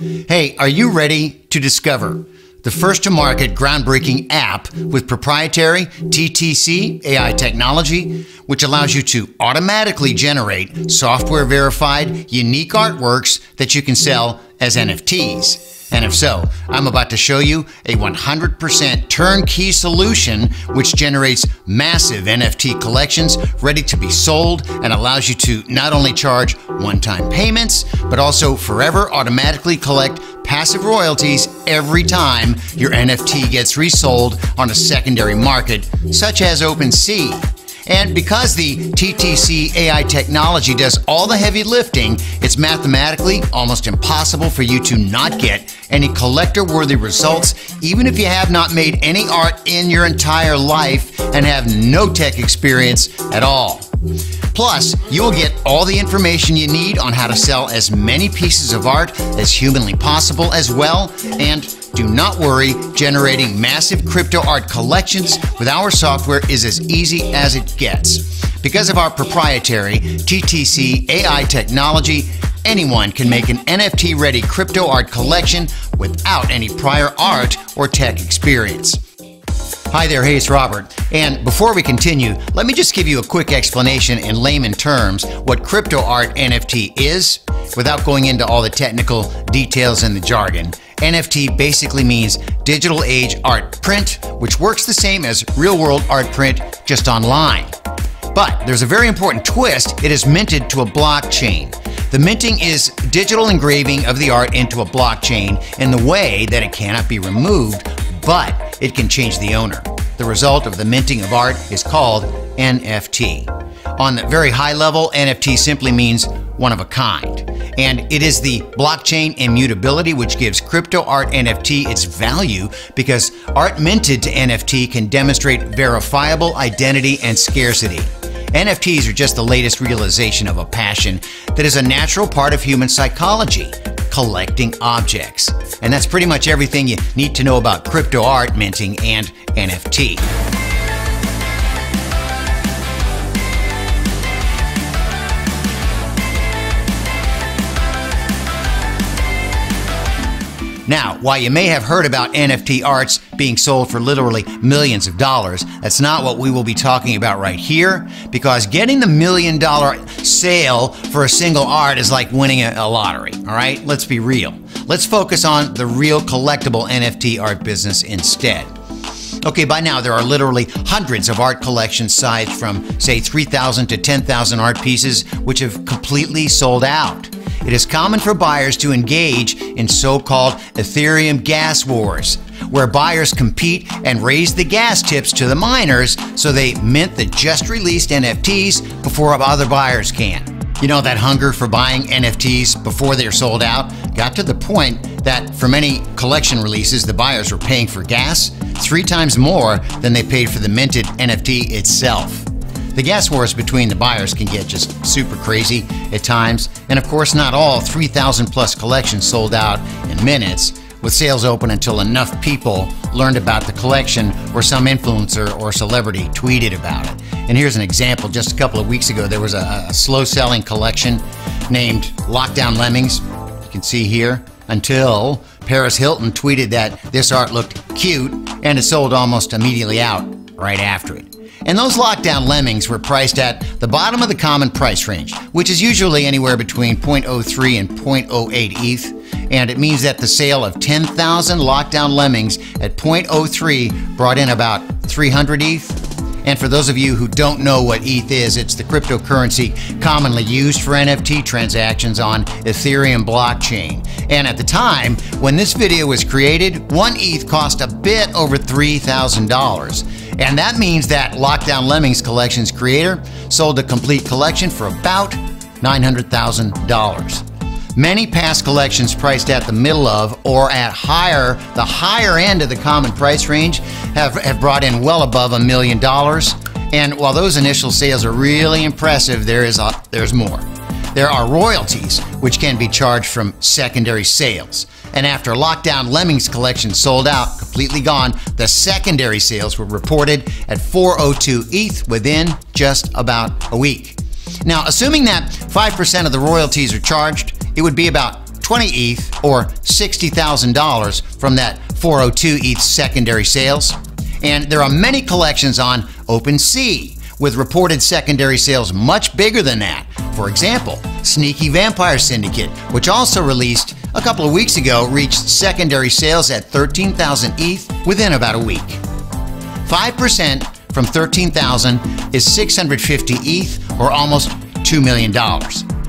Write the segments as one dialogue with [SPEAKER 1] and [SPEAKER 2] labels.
[SPEAKER 1] Hey, are you ready to discover the first-to-market groundbreaking app with proprietary TTC AI technology, which allows you to automatically generate software-verified, unique artworks that you can sell as NFTs? And if so, I'm about to show you a 100% turnkey solution which generates massive NFT collections ready to be sold and allows you to not only charge one-time payments, but also forever automatically collect passive royalties every time your NFT gets resold on a secondary market, such as OpenSea. And because the TTC AI technology does all the heavy lifting, it's mathematically almost impossible for you to not get any collector-worthy results, even if you have not made any art in your entire life and have no tech experience at all. Plus, you'll get all the information you need on how to sell as many pieces of art as humanly possible as well. And do not worry, generating massive crypto art collections with our software is as easy as it gets. Because of our proprietary TTC AI technology, anyone can make an NFT-ready crypto art collection without any prior art or tech experience. Hi there, hey, it's Robert. And before we continue, let me just give you a quick explanation in layman terms what crypto art NFT is, without going into all the technical details and the jargon. NFT basically means digital age art print, which works the same as real-world art print, just online. But there's a very important twist. It is minted to a blockchain. The minting is digital engraving of the art into a blockchain in the way that it cannot be removed, but it can change the owner. The result of the minting of art is called NFT. On the very high level, NFT simply means one of a kind. And it is the blockchain immutability which gives crypto art NFT its value, because art minted to NFT can demonstrate verifiable identity and scarcity. NFTs are just the latest realization of a passion that is a natural part of human psychology: collecting objects. And that's pretty much everything you need to know about crypto art minting and NFT. Now, while you may have heard about NFT arts being sold for literally millions of dollars, that's not what we will be talking about right here, because getting the $1 million sale for a single art is like winning a lottery, all right? Let's be real. Let's focus on the real collectible NFT art business instead. Okay, by now there are literally hundreds of art collections sized from, say, 3,000 to 10,000 art pieces, which have completely sold out. It is common for buyers to engage in so-called Ethereum gas wars, where buyers compete and raise the gas tips to the miners so they mint the just-released NFTs before other buyers can. You know, that hunger for buying NFTs before they're sold out got to the point that for many collection releases, the buyers were paying for gas 3 times more than they paid for the minted NFT itself. The gas wars between the buyers can get just super crazy at times, and of course not all 3,000 plus collections sold out in minutes, with sales open until enough people learned about the collection or some influencer or celebrity tweeted about it. And here's an example. Just a couple of weeks ago, there was a slow-selling collection named Lockdown Lemmings, you can see here, until Paris Hilton tweeted that this art looked cute, and it sold almost immediately out right after it. And those Lockdown Lemmings were priced at the bottom of the common price range, which is usually anywhere between 0.03 and 0.08 ETH. And it means that the sale of 10,000 Lockdown Lemmings at 0.03 brought in about 300 ETH. And for those of you who don't know what ETH is, it's the cryptocurrency commonly used for NFT transactions on Ethereum blockchain. And at the time when this video was created, 1 ETH cost a bit over $3,000. And that means that Lockdown Lemmings Collection's creator sold a complete collection for about $900,000. Many past collections priced at the middle of or at the higher end of the common price range have brought in well above $1 million. And while those initial sales are really impressive, there's more. There are royalties, which can be charged from secondary sales. And after Lockdown Lemmings Collection sold out, completely gone, the secondary sales were reported at 402 ETH within just about a week. Now, assuming that 5% of the royalties are charged, it would be about 20 ETH or $60,000 from that 402 ETH secondary sales. And there are many collections on OpenSea with reported secondary sales much bigger than that. For example, Sneaky Vampire Syndicate, which also released a couple of weeks ago, reached secondary sales at 13,000 ETH within about a week. 5% from 13,000 is 650 ETH or almost $2 million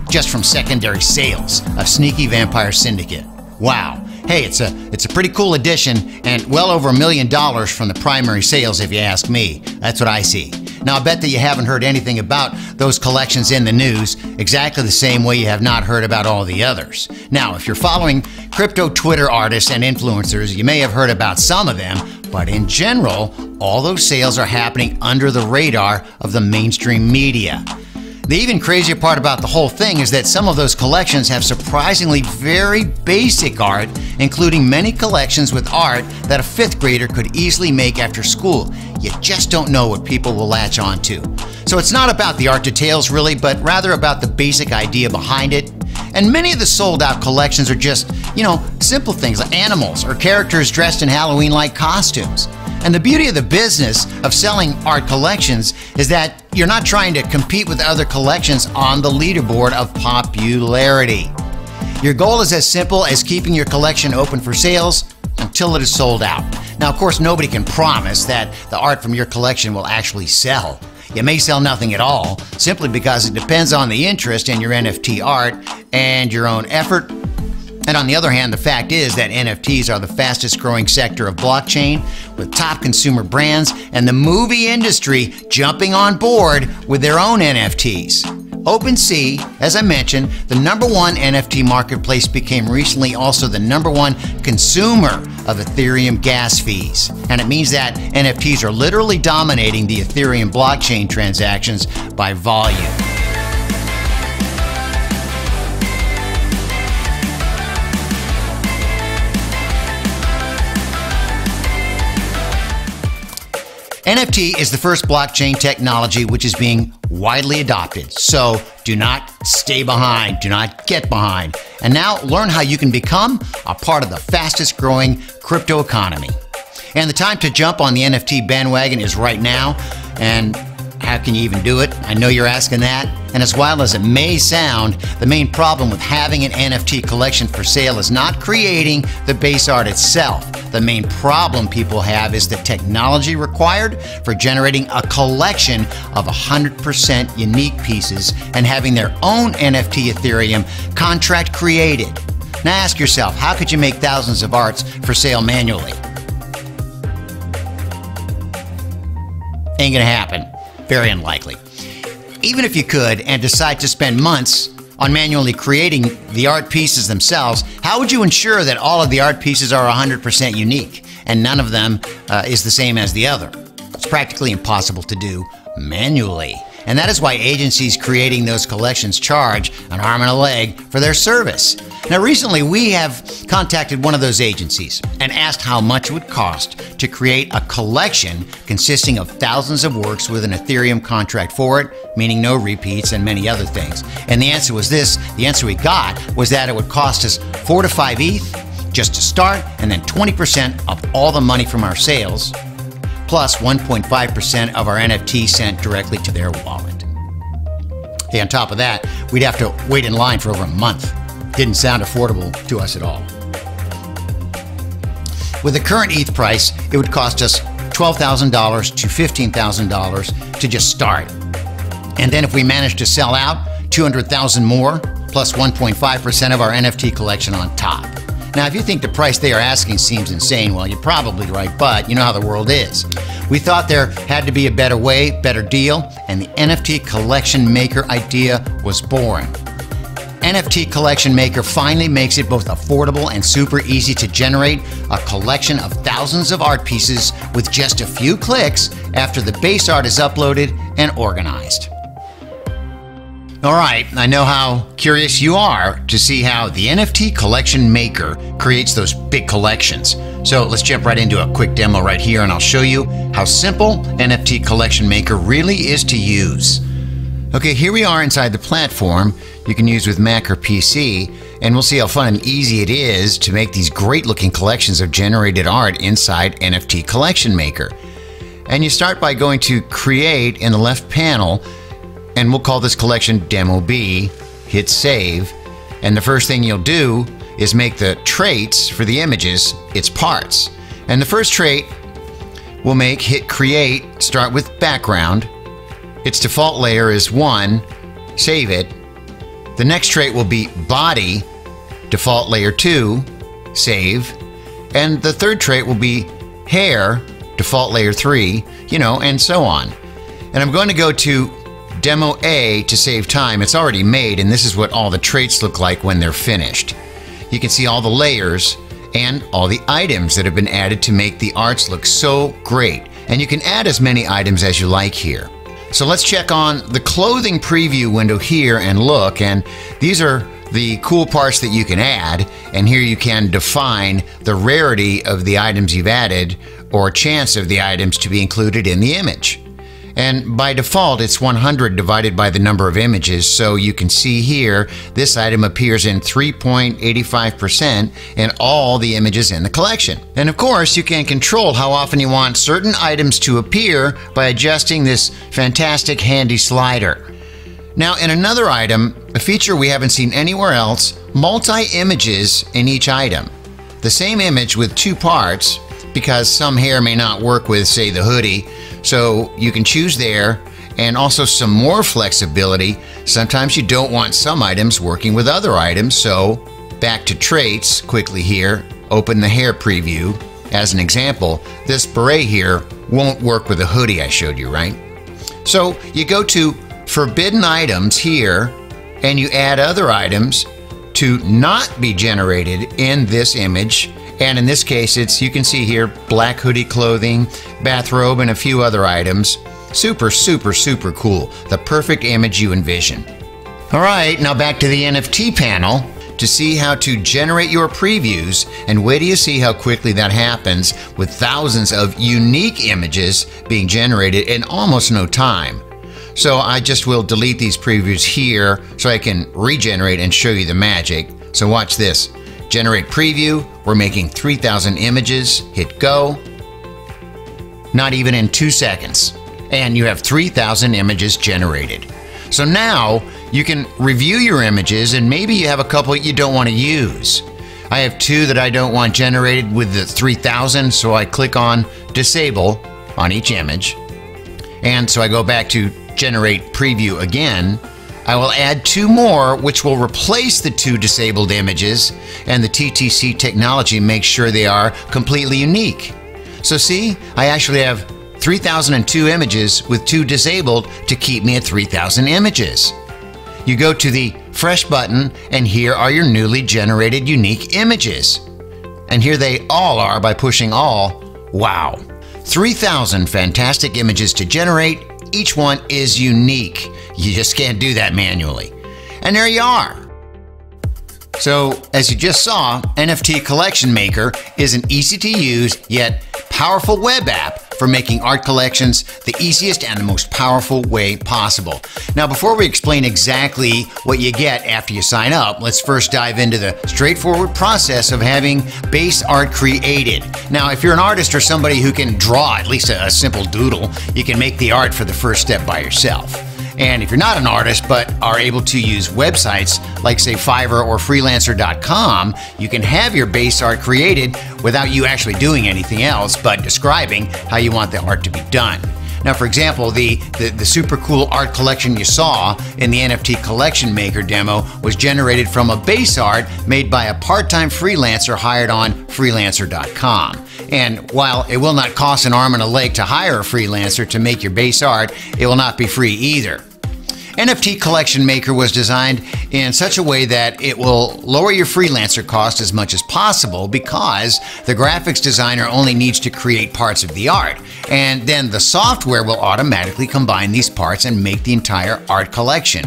[SPEAKER 1] just from secondary sales of Sneaky Vampire Syndicate. Wow. Hey, it's a pretty cool addition and well over $1 million from the primary sales if you ask me. That's what I see. Now, I bet that you haven't heard anything about those collections in the news exactly the same way you have not heard about all the others. Now, if you're following crypto Twitter artists and influencers, you may have heard about some of them, but in general, all those sales are happening under the radar of the mainstream media. The even crazier part about the whole thing is that some of those collections have surprisingly very basic art, including many collections with art that a 5th grader could easily make after school. You just don't know what people will latch on to. So it's not about the art details really, but rather about the basic idea behind it. And many of the sold out collections are just, simple things like animals or characters dressed in Halloween-like costumes. And the beauty of the business of selling art collections is that you're not trying to compete with other collections on the leaderboard of popularity. Your goal is as simple as keeping your collection open for sales until it is sold out. Now, of course, nobody can promise that the art from your collection will actually sell. You may sell nothing at all, simply because it depends on the interest in your NFT art and your own effort. And on the other hand, the fact is that NFTs are the fastest growing sector of blockchain, with top consumer brands and the movie industry jumping on board with their own NFTs. OpenSea, as I mentioned, the #1 NFT marketplace, became recently also the #1 consumer of Ethereum gas fees. And it means that NFTs are literally dominating the Ethereum blockchain transactions by volume. NFT is the first blockchain technology which is being widely adopted. So do not stay behind, do not get behind. And now learn how you can become a part of the fastest growing crypto economy. And the time to jump on the NFT bandwagon is right now. And how can you even do it? I know you're asking that. And as wild as it may sound, the main problem with having an NFT collection for sale is not creating the base art itself. The main problem people have is the technology required for generating a collection of 100% unique pieces and having their own NFT Ethereum contract created. Now ask yourself, how could you make thousands of arts for sale manually? Ain't gonna happen. Very unlikely. Even if you could and decide to spend months on manually creating the art pieces themselves, how would you ensure that all of the art pieces are 100% unique and none of them is the same as the other? It's practically impossible to do manually. And that is why agencies creating those collections charge an arm and a leg for their service. Now, recently we have contacted one of those agencies and asked how much it would cost to create a collection consisting of thousands of works with an Ethereum contract for it, meaning no repeats and many other things. And the answer was this. The answer we got was that it would cost us 4 to 5 ETH just to start, and then 20% of all the money from our sales, plus 1.5% of our NFT sent directly to their wallet. Hey, on top of that, we'd have to wait in line for over a month. Didn't sound affordable to us at all. With the current ETH price, it would cost us $12,000 to $15,000 to just start. And then if we manage to sell out, 200,000 more, plus 1.5% of our NFT collection on top. Now, if you think the price they are asking seems insane, well, you're probably right, but you know how the world is. We thought there had to be a better way, better deal, and the NFT Collection Maker idea was born. NFT Collection Maker finally makes it both affordable and super easy to generate a collection of thousands of art pieces with just a few clicks after the base art is uploaded and organized. All right, I know how curious you are to see how the NFT Collection Maker creates those big collections. So let's jump right into a quick demo right here, and I'll show you how simple NFT Collection Maker really is to use. Okay, here we are inside the platform you can use with Mac or PC, and we'll see how fun and easy it is to make these great looking collections of generated art inside NFT Collection Maker. And you start by going to Create in the left panel, and we'll call this collection Demo B, hit Save, and the first thing you'll do is make the traits for the images its parts. And the first trait we'll make, hit Create, start with Background. Its default layer is 1, save it. The next trait will be Body, default layer 2, save. And the third trait will be Hair, default layer 3, and so on. And I'm going to go to Demo A to save time. It's already made, and this is what all the traits look like when they're finished. You can see all the layers and all the items that have been added to make the arts look so great. And you can add as many items as you like here. So let's check on the clothing preview window here and look, and these are the cool parts that you can add, and here you can define the rarity of the items you've added or chance of the items to be included in the image. And by default, it's 100 divided by the number of images, so you can see here this item appears in 3.85% in all the images in the collection. And of course, you can control how often you want certain items to appear by adjusting this fantastic handy slider. Now, in another item, a feature we haven't seen anywhere else, multi-images in each item. The same image with two parts, because some hair may not work with, say, the hoodie, so you can choose there, and also some more flexibility. Sometimes you don't want some items working with other items, so back to traits quickly here, open the hair preview. As an example, this beret here won't work with the hoodie I showed you, right? So you go to Forbidden Items here, and you add other items to not be generated in this image. And in this case, it's, you can see here, black hoodie clothing, bathrobe, and a few other items. Super, super, super cool. The perfect image you envision. All right, now back to the NFT panel to see how to generate your previews, and wait till you see how quickly that happens with thousands of unique images being generated in almost no time. So I just will delete these previews here so I can regenerate and show you the magic. So watch this. Generate preview, we're making 3,000 images, hit go. Not even in 2 seconds. And you have 3,000 images generated. So now you can review your images, and maybe you have a couple you don't want to use. I have 2 that I don't want generated with the 3,000, so I click on Disable on each image. And so I go back to Generate Preview again. I will add 2 more, which will replace the 2 disabled images, and the TTC technology makes sure they are completely unique. So see, I actually have 3,002 images with 2 disabled to keep me at 3,000 images. You go to the Fresh button, and here are your newly generated unique images. And here they all are by pushing all. Wow! 3,000 fantastic images to generate. Each one is unique. You just can't do that manually. And there you are. So, as you just saw, NFT Collection Maker is an easy-to-use yet powerful web app for making art collections the easiest and the most powerful way possible. Now, before we explain exactly what you get after you sign up, let's first dive into the straightforward process of having base art created. Now, if you're an artist or somebody who can draw at least a simple doodle, you can make the art for the first step by yourself. And if you're not an artist but are able to use websites like, say, Fiverr or freelancer.com, you can have your base art created without you actually doing anything else but describing how you want the art to be done. Now, for example, the super cool art collection you saw in the NFT Collection Maker demo was generated from a base art made by a part-time freelancer hired on freelancer.com. And while it will not cost an arm and a leg to hire a freelancer to make your base art, it will not be free either. NFT Collection Maker was designed in such a way that it will lower your freelancer cost as much as possible, because the graphics designer only needs to create parts of the art, and then the software will automatically combine these parts and make the entire art collection.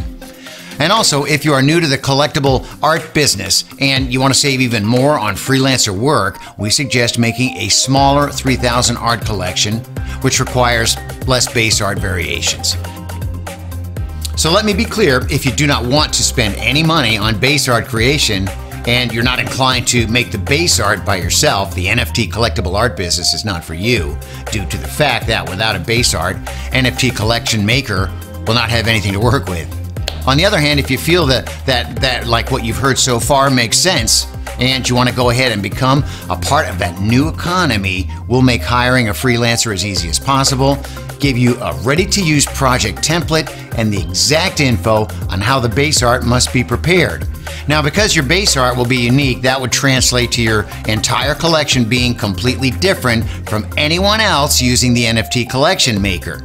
[SPEAKER 1] And also, if you are new to the collectible art business and you want to save even more on freelancer work, we suggest making a smaller 3,000 art collection, which requires less base art variations. So let me be clear, if you do not want to spend any money on base art creation and you're not inclined to make the base art by yourself, the NFT collectible art business is not for you, due to the fact that without a base art, NFT Collection Maker will not have anything to work with. On the other hand, if you feel that like what you've heard so far makes sense, and you want to go ahead and become a part of that new economy, we'll make hiring a freelancer as easy as possible, give you a ready-to-use project template and the exact info on how the base art must be prepared. Now, because your base art will be unique, that would translate to your entire collection being completely different from anyone else using the NFT Collection Maker.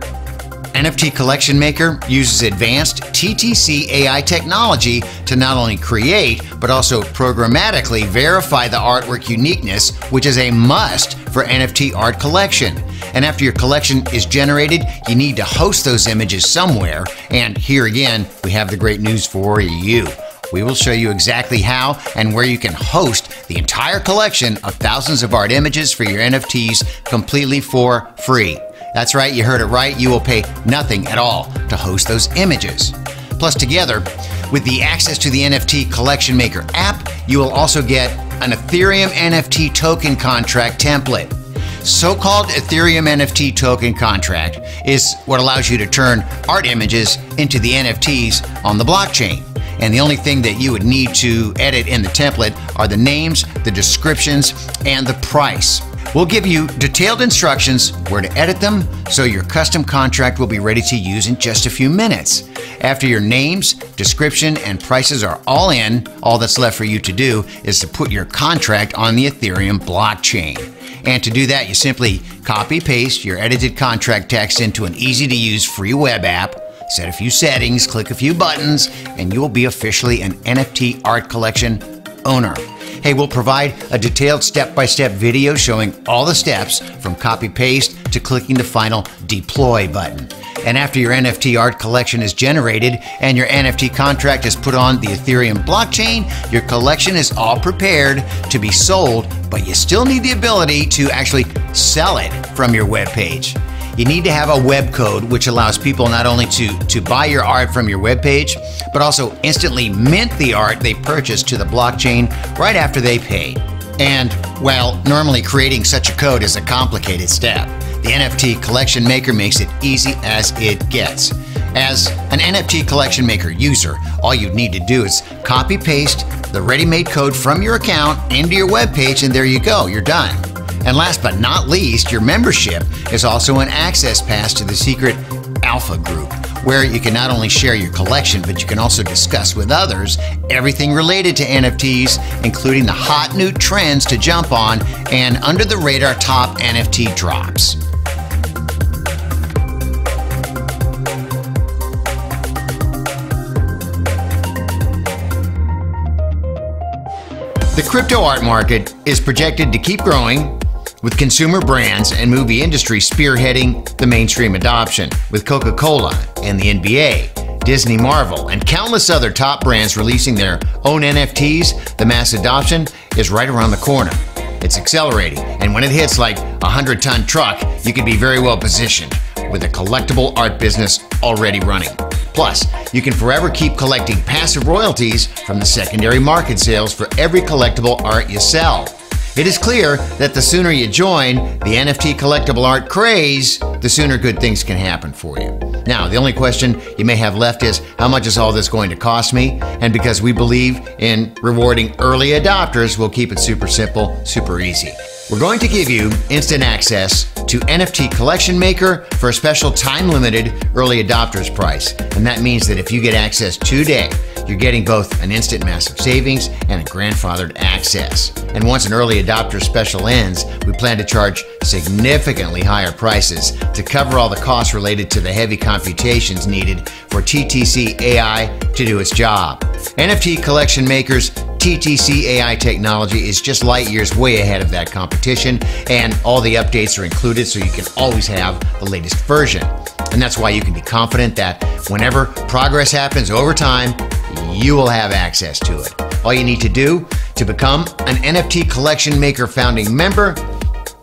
[SPEAKER 1] NFT Collection Maker uses advanced TTC AI technology to not only create, but also programmatically verify the artwork uniqueness, which is a must for NFT art collection. And after your collection is generated, you need to host those images somewhere. And here again, we have the great news for you. We will show you exactly how and where you can host the entire collection of thousands of art images for your NFTs completely for free. That's right, you heard it right. You will pay nothing at all to host those images. Plus, together with the access to the NFT Collection Maker app, you will also get an Ethereum NFT token contract template. So-called Ethereum NFT token contract is what allows you to turn art images into the NFTs on the blockchain. And the only thing that you would need to edit in the template are the names, the descriptions, and the price. We'll give you detailed instructions where to edit them, so your custom contract will be ready to use in just a few minutes. After your names, description, and prices are all in, all that's left for you to do is to put your contract on the Ethereum blockchain. And to do that, you simply copy-paste your edited contract text into an easy-to-use free web app, set a few settings, click a few buttons, and you will be officially an NFT art collection owner. Hey, we'll provide a detailed step-by-step video showing all the steps from copy-paste to clicking the final deploy button. And after your NFT art collection is generated and your NFT contract is put on the Ethereum blockchain, your collection is all prepared to be sold, but you still need the ability to actually sell it from your web page. You need to have a web code which allows people not only to buy your art from your web page, but also instantly mint the art they purchased to the blockchain right after they pay. And, well, normally creating such a code is a complicated step. The NFT Collection Maker makes it easy as it gets. As an NFT Collection Maker user, all you need to do is copy-paste the ready-made code from your account into your web page, and there you go, you're done. And last but not least, your membership is also an access pass to the secret alpha group, where you can not only share your collection, but you can also discuss with others everything related to NFTs, including the hot new trends to jump on and under the radar top NFT drops. The crypto art market is projected to keep growing, with consumer brands and movie industry spearheading the mainstream adoption, with Coca-Cola and the NBA, Disney, Marvel, and countless other top brands releasing their own NFTs. The mass adoption is right around the corner. It's accelerating, and when it hits like a 100-ton truck, you can be very well positioned with a collectible art business already running. Plus, you can forever keep collecting passive royalties from the secondary market sales for every collectible art you sell. It is clear that the sooner you join the NFT collectible art craze, the sooner good things can happen for you. Now, the only question you may have left is, how much is all this going to cost me? And because we believe in rewarding early adopters, we'll keep it super simple, super easy. We're going to give you instant access to NFT Collection Maker for a special time-limited early adopters price. And that means that if you get access today, you're getting both an instant massive savings and a grandfathered access. And once an early adopter special ends, we plan to charge significantly higher prices to cover all the costs related to the heavy computations needed for TTC AI to do its job. NFT Collection Maker's TTC AI technology is just light years way ahead of that competition, and all the updates are included so you can always have the latest version. And that's why you can be confident that whenever progress happens over time, you will have access to it. All you need to do to become an NFT Collection Maker founding member,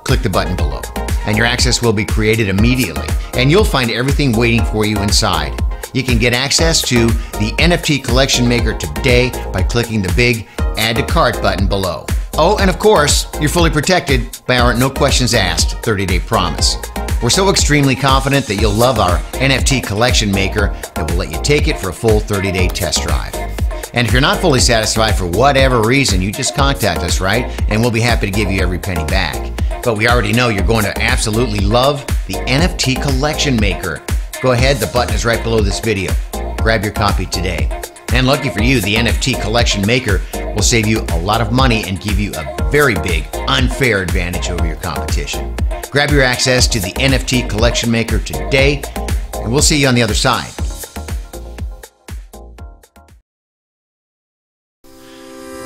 [SPEAKER 1] click the button below, and your access will be created immediately, and you'll find everything waiting for you inside. You can get access to the NFT Collection Maker today by clicking the big Add to Cart button below. Oh, and of course, you're fully protected by our no questions asked 30-day promise. We're so extremely confident that you'll love our NFT Collection Maker that we'll let you take it for a full 30-day test drive. And if you're not fully satisfied for whatever reason, you just contact us, right? And we'll be happy to give you every penny back. But we already know you're going to absolutely love the NFT Collection Maker. Go ahead, the button is right below this video. Grab your copy today. And lucky for you, the NFT Collection Maker will save you a lot of money and give you a very big, unfair advantage over your competition. Grab your access to the NFT Collection Maker today, and we'll see you on the other side.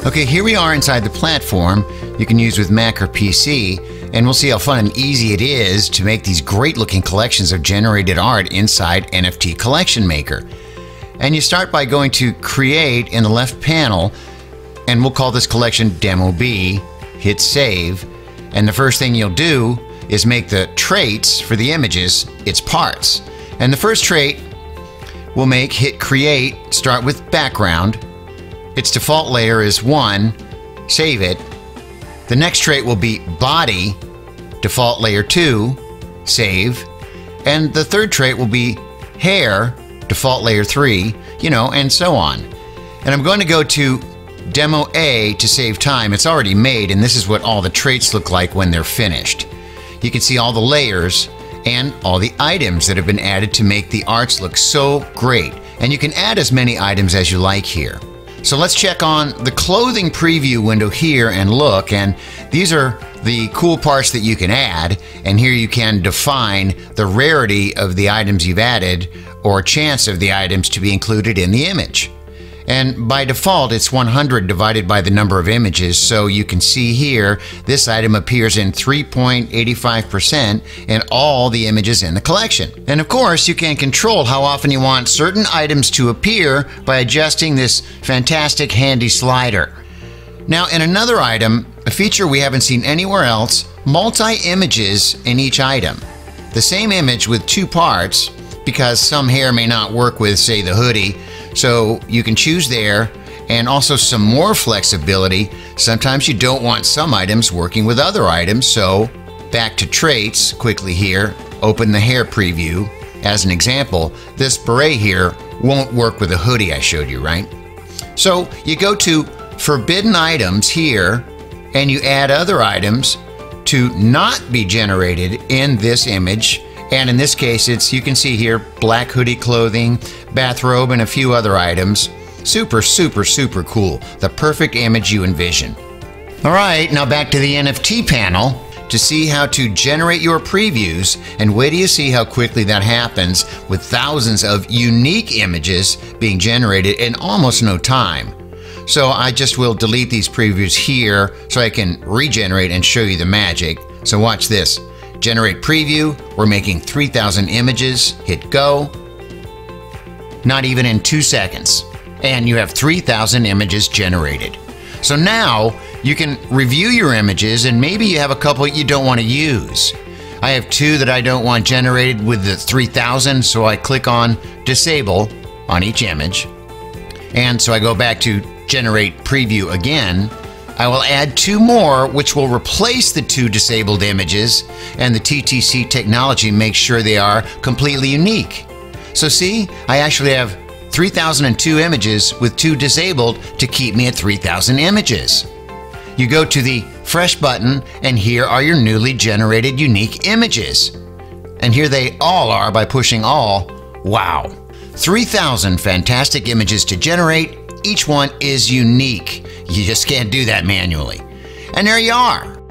[SPEAKER 1] Okay, here we are inside the platform you can use with Mac or PC, and we'll see how fun and easy it is to make these great looking collections of generated art inside NFT Collection Maker. And you start by going to Create in the left panel, and we'll call this collection Demo B, hit Save, and the first thing you'll do is make the traits for the images its parts. And the first trait we'll make, hit Create, start with Background. Its default layer is 1, save it. The next trait will be Body, default layer 2, save. And the third trait will be Hair, default layer 3, and so on. And I'm going to go to Demo A to save time. It's already made, and this is what all the traits look like when they're finished. You can see all the layers and all the items that have been added to make the arts look so great. And you can add as many items as you like here. So let's check on the clothing preview window here and look, and these are the cool parts that you can add, and here you can define the rarity of the items you've added or chance of the items to be included in the image. And by default, it's 100 divided by the number of images, so you can see here this item appears in 3.85% in all the images in the collection. And of course, you can control how often you want certain items to appear by adjusting this fantastic handy slider. Now, in another item, a feature we haven't seen anywhere else, multi-images in each item. The same image with two parts, because some hair may not work with, say, the hoodie, so you can choose there, and also some more flexibility. Sometimes you don't want some items working with other items, so back to traits quickly here, open the hair preview. As an example, this beret here won't work with the hoodie I showed you, right? So you go to forbidden items here, and you add other items to not be generated in this image. And in this case, it's, you can see here, black hoodie clothing, bathrobe, and a few other items. Super, super, super cool. The perfect image you envision. All right, now back to the NFT panel to see how to generate your previews, and wait till you see how quickly that happens with thousands of unique images being generated in almost no time. So I just will delete these previews here so I can regenerate and show you the magic. So watch this. Generate preview, we're making 3,000 images, hit go. Not even in 2 seconds. And you have 3,000 images generated. So now you can review your images, and maybe you have a couple you don't want to use. I have 2 that I don't want generated with the 3,000, so I click on disable on each image. And so I go back to generate preview again. I will add 2 more, which will replace the 2 disabled images, and the TTC technology makes sure they are completely unique. So see, I actually have 3,002 images with 2 disabled to keep me at 3,000 images. You go to the Fresh button, and here are your newly generated unique images. And here they all are by pushing all. Wow! 3,000 fantastic images to generate. Each one is unique. You just can't do that manually. And there you are.